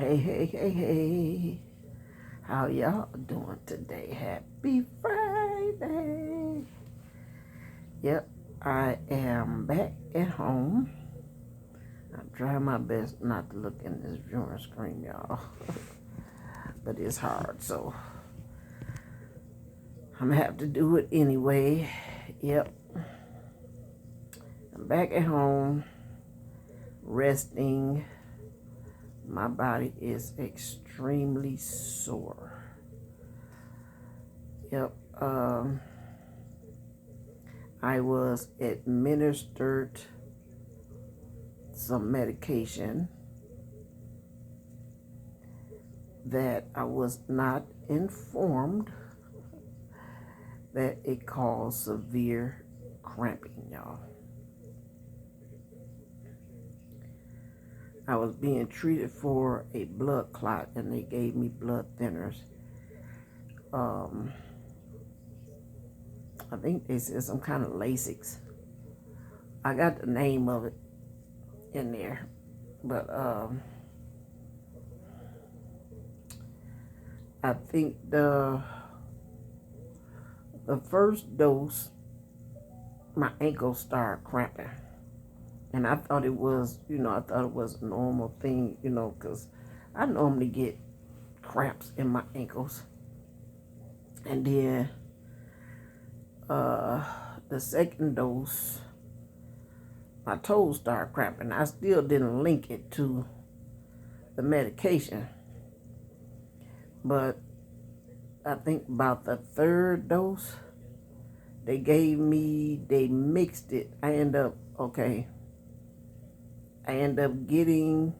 Hey, hey, hey, hey. How y'all doing today? Happy Friday. Yep, I am back at home. I'm trying my best not to look in this viewing screen, y'all. But it's hard, so I'm gonna have to do it anyway. Yep. I'm back at home, resting. My body is extremely sore. Yep. I was administered some medication that I was not informed that it caused severe cramping, y'all. I was being treated for a blood clot and they gave me blood thinners. I think they said some kind of Lasix. I got the name of it in there, but I think the first dose, my ankles started cramping, and I thought it was, I thought it was a normal thing, because I normally get cramps in my ankles, and then the second dose, my toes started cramping. I still didn't link it to the medication, but I think about the third dose they mixed it. I end up getting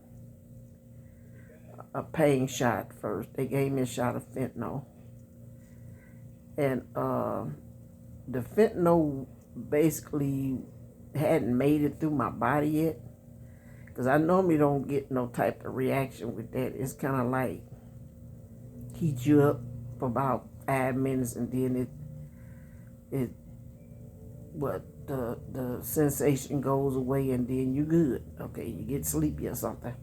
a pain shot first. They gave me a shot of fentanyl, and the fentanyl basically hadn't made it through my body yet, because I normally don't get no type of reaction with that. It's kind of like heat you up for about 5 minutes, and then the sensation goes away, and then you good. Okay, you get sleepy or something.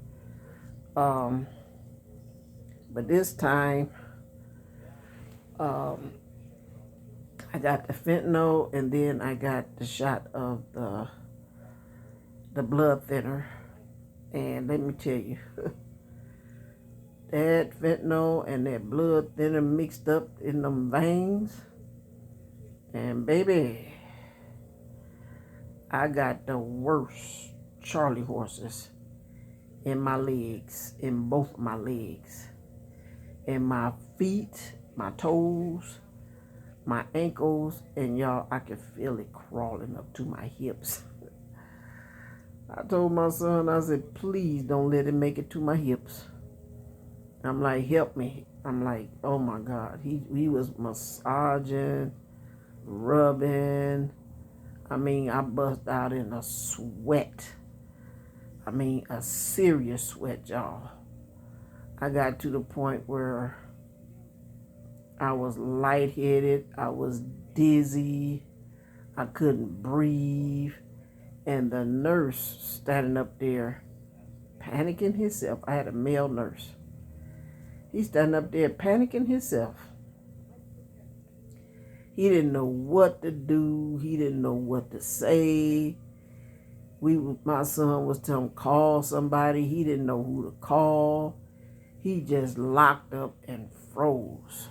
But this time, I got the fentanyl, and then I got the shot of the blood thinner. And let me tell you, that fentanyl and that blood thinner mixed up in them veins, and baby, I got the worst Charlie horses in my legs, in both of my legs, in my feet, my toes, my ankles, and y'all, I can feel it crawling up to my hips. I told my son, I said, please don't let it make it to my hips. I'm like, help me. I'm like, oh my God. He was massaging, rubbing. I mean, I bust out in a sweat. I mean, a serious sweat, y'all. I got to the point where I was lightheaded. I was dizzy. I couldn't breathe. And the nurse standing up there panicking himself. I had a male nurse. He's standing up there panicking himself. He didn't know what to do. He didn't know what to say. My son was telling him, call somebody. He didn't know who to call. He just locked up and froze.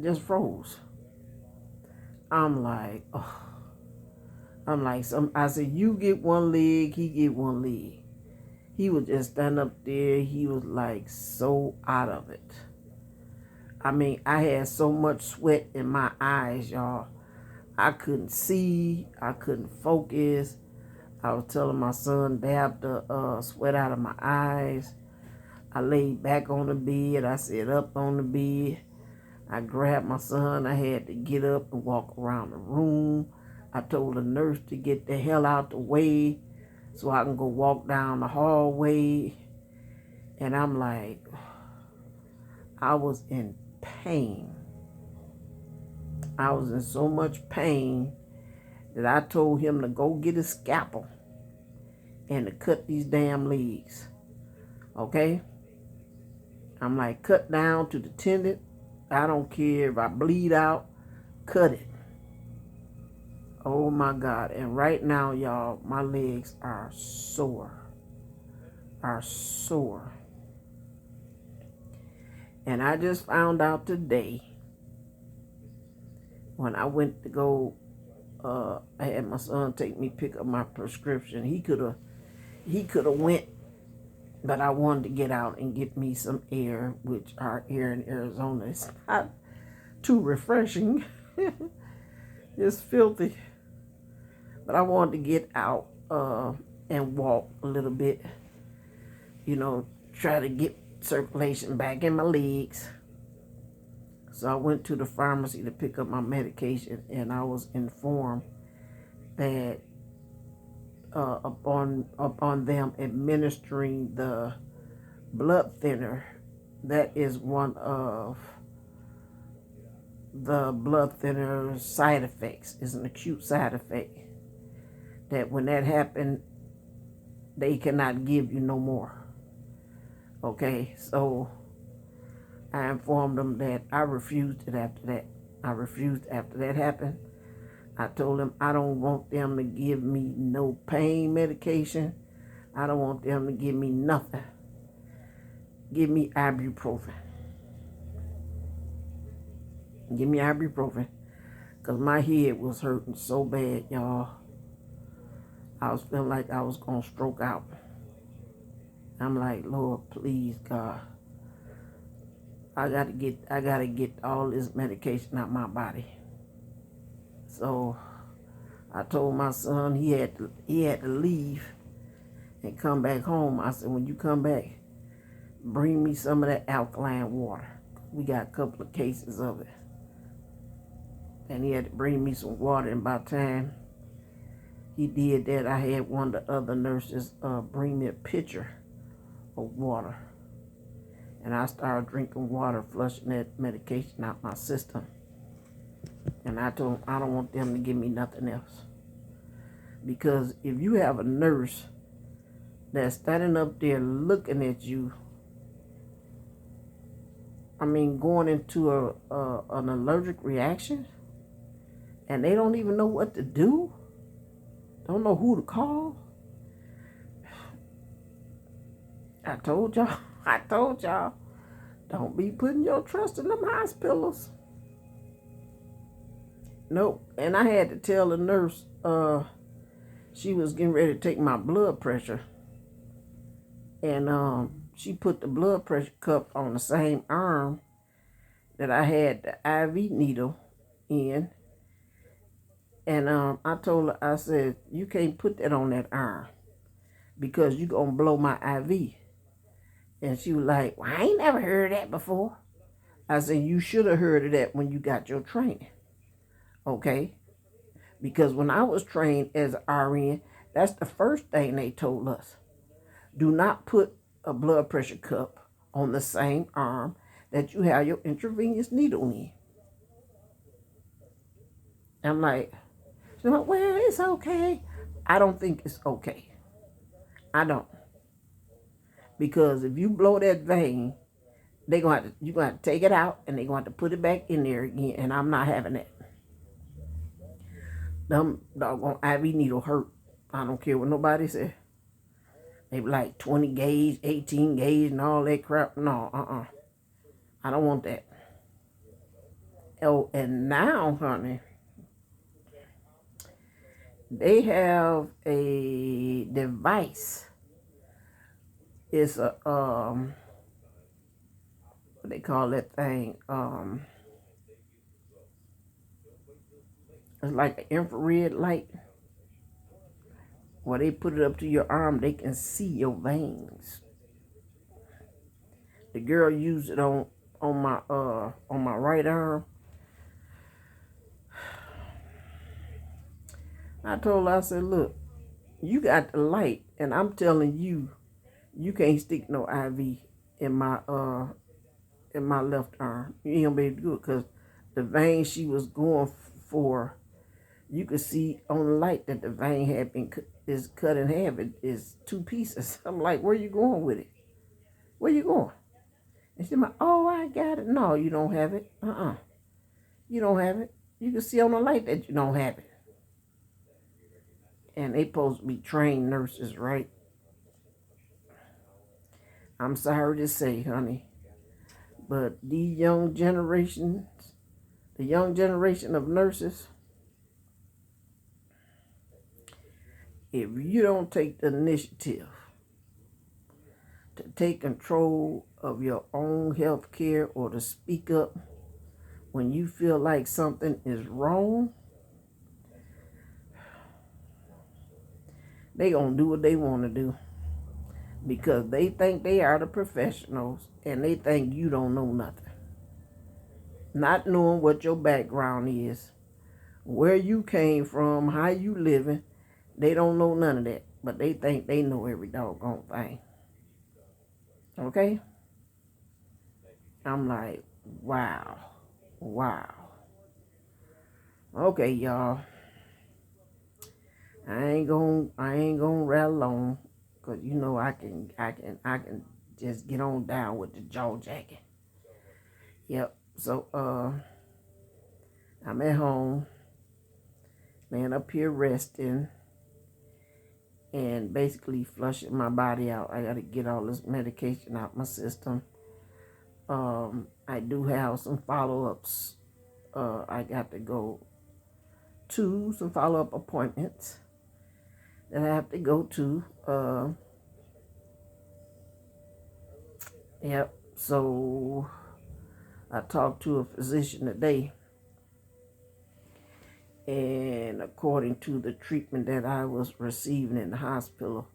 Just froze. I'm like, oh. I said, you get one leg, he get one leg. He was just standing up there. He was like so out of it. I mean, I had so much sweat in my eyes, y'all. I couldn't see. I couldn't focus. I was telling my son, dab the sweat out of my eyes. I laid back on the bed. I sat up on the bed. I grabbed my son. I had to get up and walk around the room. I told the nurse to get the hell out the way so I can go walk down the hallway. And I'm like, I was in pain. I was in so much pain that I told him to go get a scalpel and to cut these damn legs. Okay? I'm like, cut down to the tendon. I don't care if I bleed out, cut it. Oh my God. And right now, y'all, my legs are sore. Are sore. And I just found out today when I went to go, I had my son take me pick up my prescription. He could have went, but I wanted to get out and get me some air, which our air in Arizona is not too refreshing. It's filthy. But I wanted to get out and walk a little bit, try to get circulation back in my legs. So I went to the pharmacy to pick up my medication, and I was informed that upon them administering the blood thinner, that is one of the blood thinner side effects. It's an acute side effect that when that happened, they cannot give you no more. Okay, so I informed them that I refused it after that. I refused after that happened. I told them I don't want them to give me no pain medication. I don't want them to give me nothing. Give me ibuprofen. Give me ibuprofen. Because my head was hurting so bad, y'all. I was feeling like I was going to stroke out. I'm like, Lord, please, God. I gotta get all this medication out my body. So I told my son he had to leave and come back home. I said, when you come back, bring me some of that alkaline water. We got a couple of cases of it. And he had to bring me some water, and by the time he did that, I had one of the other nurses bring me a pitcher of water. And I started drinking water, flushing that medication out my system. And I told them I don't want them to give me nothing else. Because if you have a nurse that's standing up there looking at you, going into an allergic reaction, and they don't even know what to do, don't know who to call. I told y'all, don't be putting your trust in them hospitals. Nope. And I had to tell the nurse, she was getting ready to take my blood pressure. And she put the blood pressure cup on the same arm that I had the IV needle in. And I told her, I said, you can't put that on that arm because you're going to blow my IV. And she was like, well, I ain't never heard of that before. I said, you should have heard of that when you got your training. Okay? Because when I was trained as an RN, that's the first thing they told us. Do not put a blood pressure cup on the same arm that you have your intravenous needle in. I'm like, well, it's okay. I don't think it's okay. I don't. Because if you blow that vein, you're gonna have to take it out and they're gonna have to put it back in there again, and I'm not having that. Them doggone IV needle hurt. I don't care what nobody says. They be like 20 gauge, 18 gauge, and all that crap. No, I don't want that. Oh, and now, honey, they have a device. It's a what they call that thing? It's like an infrared light. Where they put it up to your arm, they can see your veins. The girl used it on my right arm. I told her, I said, look, you got the light, and I'm telling you, you can't stick no IV in my left arm. You ain't gonna be able to do it because the vein she was going for, you could see on the light that the vein is cut in half. It is two pieces. I'm like, where you going with it? Where you going? And she's like, oh, I got it. No, you don't have it. You don't have it. You can see on the light that you don't have it. And they supposed to be trained nurses, right? I'm sorry to say, honey, but these young generations, the young generation of nurses, if you don't take the initiative to take control of your own health care or to speak up when you feel like something is wrong, they gonna do what they want to do because they think they are the professionals and they think you don't know nothing. Not knowing what your background is, where you came from, how you living, they don't know none of that, but they think they know every doggone thing. Okay? I'm like, wow. Okay, y'all. I ain't gonna rattle on, cause you know I can just get on down with the jaw jacking. Yep. So I'm at home, laying up here resting, and basically flushing my body out. I gotta get all this medication out my system. I do have some follow-ups. I got to go to some follow-up appointments that I have to go to. Yep. So I talked to a physician today, and according to the treatment that I was receiving in the hospital,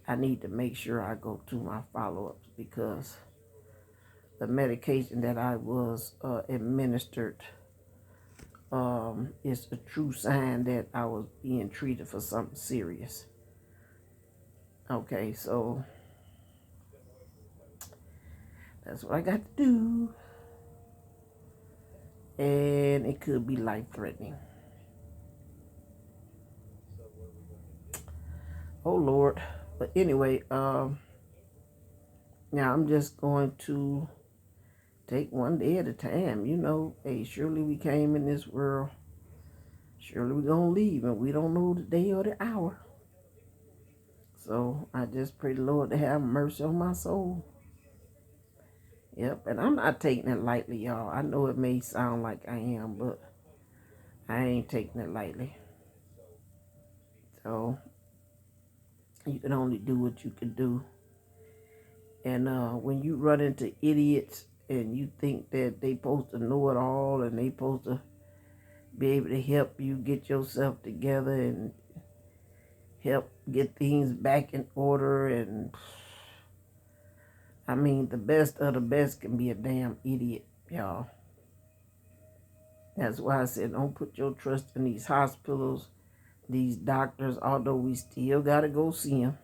I need to make sure I go to my follow-ups because the medication that I was administered is a true sign that I was being treated for something serious. Okay, so that's what I got to do. And it could be life-threatening. Oh, Lord. But anyway, now I'm just going to take one day at a time. You know, hey, surely we came in this world. Surely we're going to leave, and we don't know the day or the hour. So I just pray the Lord to have mercy on my soul. Yep, and I'm not taking it lightly, y'all. I know it may sound like I am, but I ain't taking it lightly. So you can only do what you can do. And when you run into idiots and you think that they supposed to know it all and they supposed to be able to help you get yourself together and help get things back in order, and I mean, the best of the best can be a damn idiot, y'all. That's why I said don't put your trust in these hospitals, these doctors, although we still got to go see them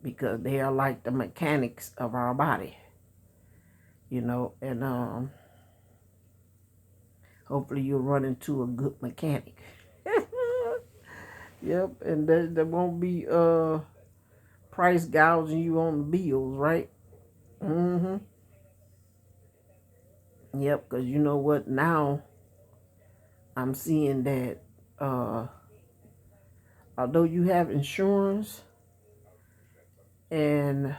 because they are like the mechanics of our body, you know, and hopefully you'll run into a good mechanic. Yep, and there won't be price gouging you on the bills, right? Mm-hmm. Yep, because you know what? Now I'm seeing that although you have insurance, and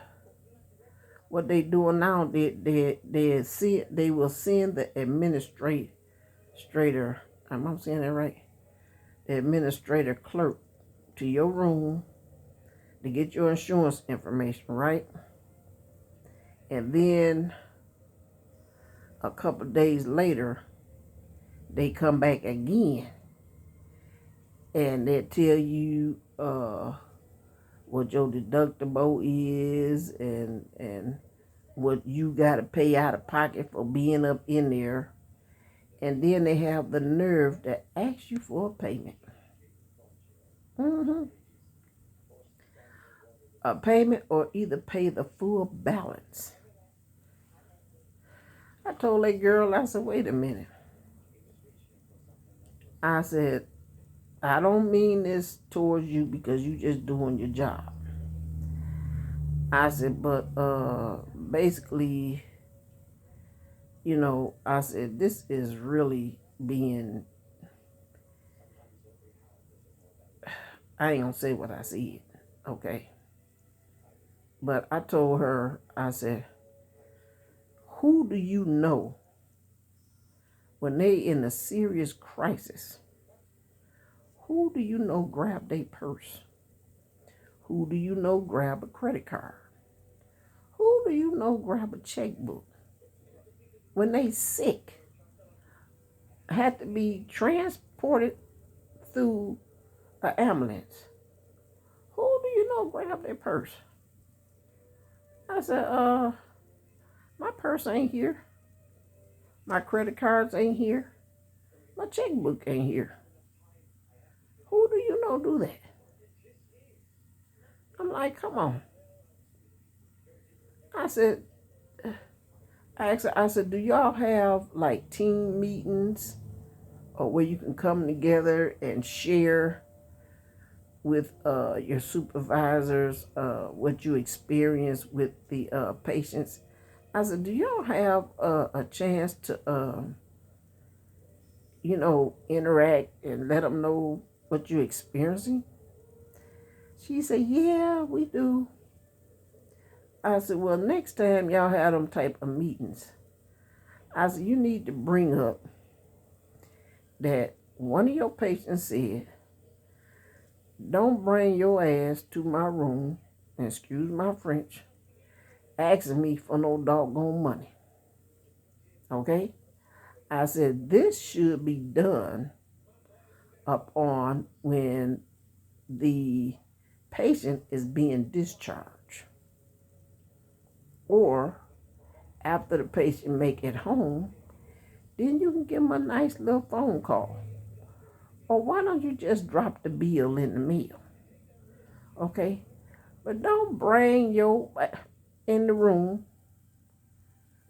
what they doing now, they will send the administrator. Am I saying that right? The administrator clerk to your room to get your insurance information, right? And then a couple days later, they come back again and they tell you what your deductible is and what you got to pay out of pocket for being up in there. And then they have the nerve to ask you for a payment. Mm-hmm. A payment or either pay the full balance. I told that girl, I said, wait a minute. I said, I don't mean this towards you because you just doing your job. I said, but basically, I said, this is really being, I ain't gonna say what I said, okay? But I told her, I said, who do you know when they in a serious crisis? Who do you know grab their purse? Who do you know grab a credit card? Who do you know grab a checkbook? When they sick, had to be transported through an ambulance. Who do you know grab their purse? I said, my purse ain't here. My credit cards ain't here. My checkbook ain't here. Who do you know do that? I'm like, come on. I said, I said, do y'all have like team meetings or where you can come together and share with your supervisors what you experience with the patients? I said, do y'all have a chance to, interact and let them know what you're experiencing? She said, yeah, we do. I said, well, next time y'all have them type of meetings, I said, you need to bring up that one of your patients said, don't bring your ass to my room, and excuse my French, asking me for no doggone money. Okay? I said, this should be done upon when the patient is being discharged, or after the patient make it home, then you can give them a nice little phone call. Or why don't you just drop the bill in the mail? Okay? But don't bring your in the room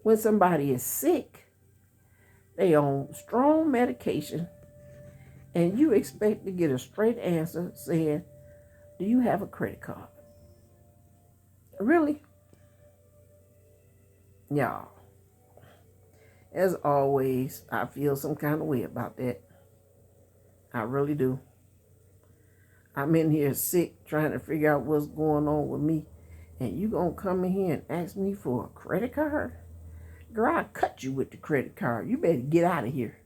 when somebody is sick, they on strong medication, and you expect to get a straight answer saying, do you have a credit card? Really? Y'all, as always, I feel some kind of way about that. I really do. I'm in here sick trying to figure out what's going on with me, and you gonna come in here and ask me for a credit card? Girl, I'll cut you with the credit card. You better get out of here.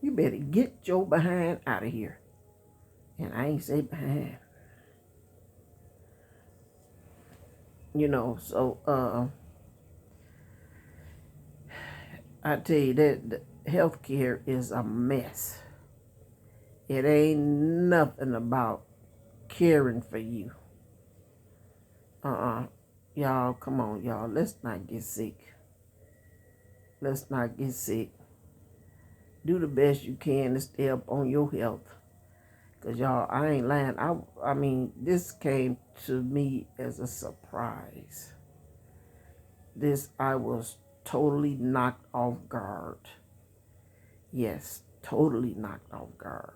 You better get your behind out of here. And I ain't say behind. So I tell you that healthcare is a mess. It ain't nothing about caring for you. Y'all, come on, y'all. Let's not get sick. Let's not get sick. Do the best you can to stay up on your health. Because, y'all, I ain't lying. I mean, this came to me as a surprise. I was totally knocked off guard. Yes, totally knocked off guard.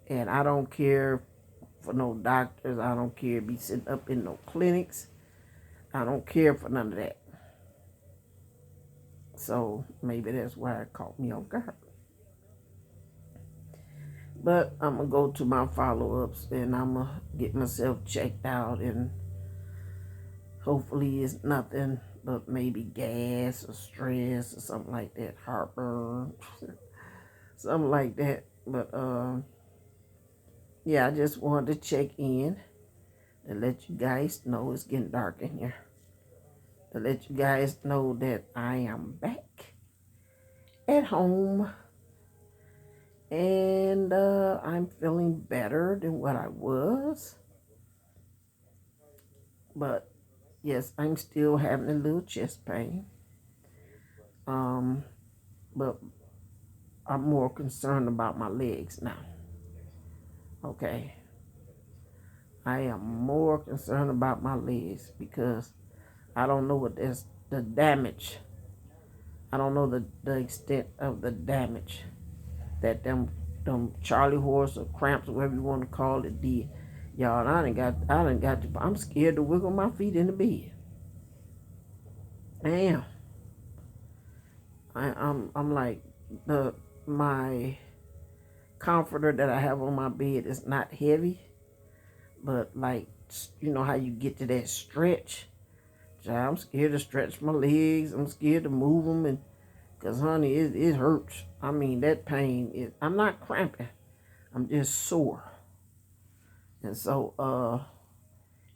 And I don't care for no doctors. I don't care to be sitting up in no clinics. I don't care for none of that. So maybe that's why it caught me off guard. But I'm going to go to my follow-ups and I'm going to get myself checked out, and hopefully it's nothing but maybe gas or stress or something like that, heartburn, something like that. But yeah, I just wanted to check in and let you guys know it's getting dark in here. To let you guys know that I am back at home, and I'm feeling better than what I was. But yes, I'm still having a little chest pain. But I'm more concerned about my legs now. Okay. I am more concerned about my legs because I don't know what is the damage. I don't know the extent of the damage that them Charlie horse or Cramps or whatever you want to call it did. Y'all, I'm scared to wiggle my feet in the bed. Damn. I'm like, my comforter that I have on my bed is not heavy, but like, you know how you get to that stretch? I'm scared to stretch my legs. I'm scared to move them, and because honey, it hurts. I mean, that pain is. I'm not cramping. I'm just sore, and so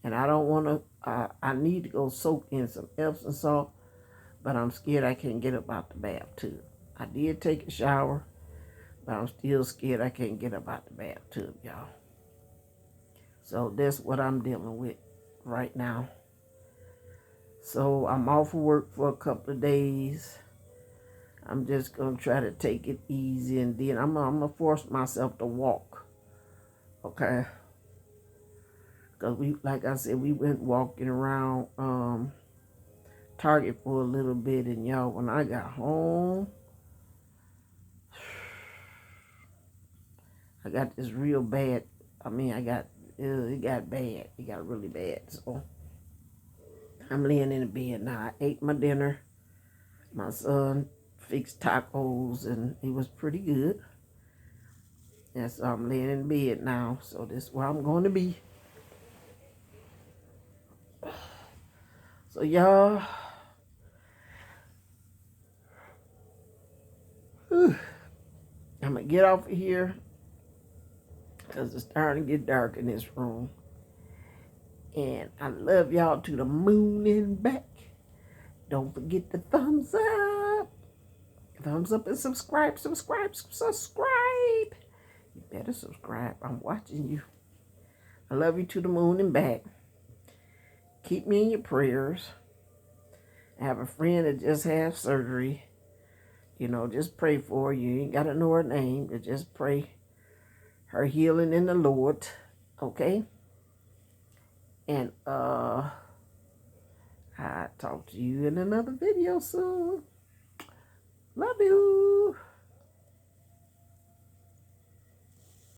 and I don't want to. I need to go soak in some Epsom salt, but I'm scared I can't get up out the bathtub. I did take a shower, but I'm still scared I can't get up out the bathtub, y'all. So that's what I'm dealing with right now. So I'm off of work for a couple of days. I'm just going to try to take it easy, and then I'm going to force myself to walk, okay? Because like I said, we went walking around Target for a little bit, and y'all, when I got home, I got this real bad, it got bad. It got really bad, so I'm laying in the bed now. I ate my dinner. My son fixed tacos, and it was pretty good. And so I'm laying in bed now, so this is where I'm going to be. So y'all, I'm going to get off of here because it's starting to get dark in this room. And I love y'all to the moon and back. Don't forget the thumbs up. Thumbs up and subscribe. You better subscribe. I'm watching you. I love you to the moon and back. Keep me in your prayers. I have a friend that just had surgery. You know, just pray for her. You ain't got to know her name, but just pray her healing in the Lord. Okay? And I'll talk to you in another video soon. Love you.